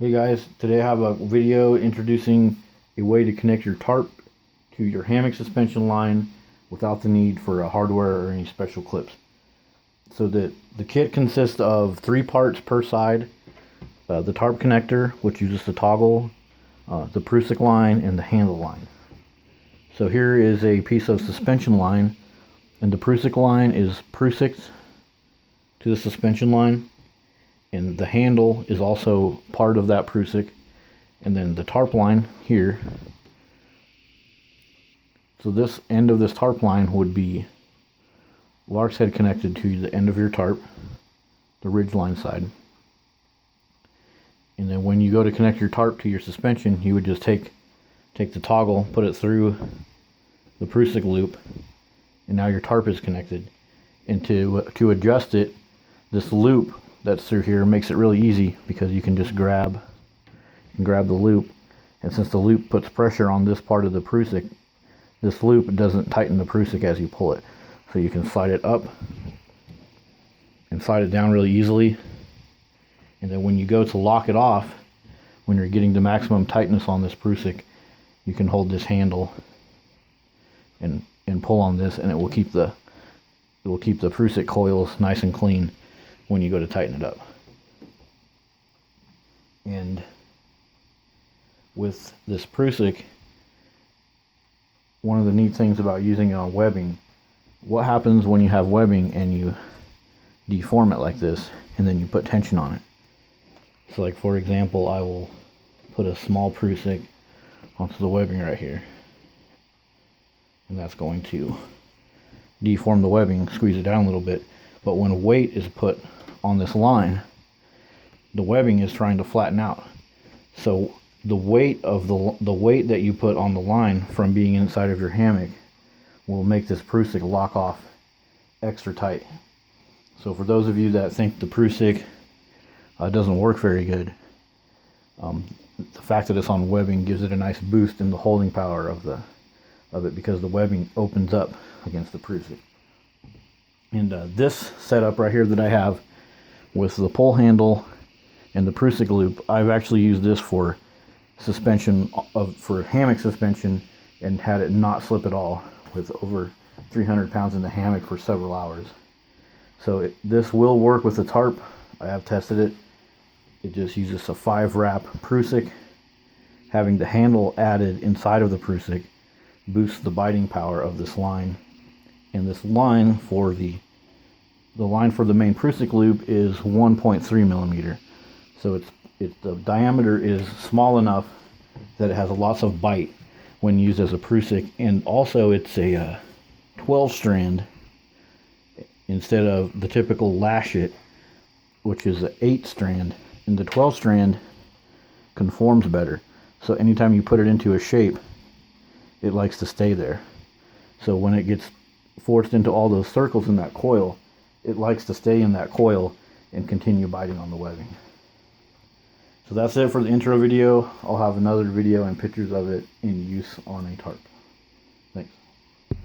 Hey guys, today I have a video introducing a way to connect your tarp to your hammock suspension line without the need for a hardware or any special clips. So the kit consists of 3 parts per side. The tarp connector, which uses the toggle, the Prusik line, and the handle line. So here is a piece of suspension line, and the Prusik line is Prusik to the suspension line. And the handle is also part of that Prusik. And then the tarp line here. So this end of this tarp line would be lark's head connected to the end of your tarp, the ridge line side. And then when you go to connect your tarp to your suspension, you would just take the toggle, put it through the Prusik loop, and now your tarp is connected. And to adjust it, this loop that's through here makes it really easy, because you can just grab the loop, and since the loop puts pressure on this part of the Prusik, this loop doesn't tighten the Prusik as you pull it. So you can slide it up and slide it down really easily, and then when you go to lock it off, when you're getting the maximum tightness on this Prusik, you can hold this handle and pull on this, and it will keep the Prusik coils nice and clean when you go to tighten it up. And with this Prusik, one of the neat things about using it on webbing, what happens when you have webbing and you deform it like this and then you put tension on it? So like, for example, I will put a small Prusik onto the webbing right here, and that's going to deform the webbing, squeeze it down a little bit. But when weight is put on this line, the webbing is trying to flatten out. So the weight of the weight that you put on the line from being inside of your hammock will make this Prusik lock off extra tight. So for those of you that think the Prusik doesn't work very good, the fact that it's on webbing gives it a nice boost in the holding power of it, because the webbing opens up against the Prusik. And this setup right here that I have with the pull handle and the Prusik loop, I've actually used this for suspension for hammock suspension, and had it not slip at all, with over 300 pounds in the hammock for several hours. So this will work with the tarp. I have tested it. It just uses a 5-wrap Prusik. Having the handle added inside of the Prusik boosts the biting power of this line. And this line for the line for the main Prusik loop is 1.3 millimeter. So the diameter is small enough that it has lots of bite when used as a Prusik, and also it's a 12 strand instead of the typical lash it, which is an 8 strand. And the 12 strand conforms better. So anytime you put it into a shape, it likes to stay there. So when it gets forced into all those circles in that coil, it likes to stay in that coil and continue biting on the webbing. So that's it for the intro video. I'll have another video and pictures of it in use on a tarp.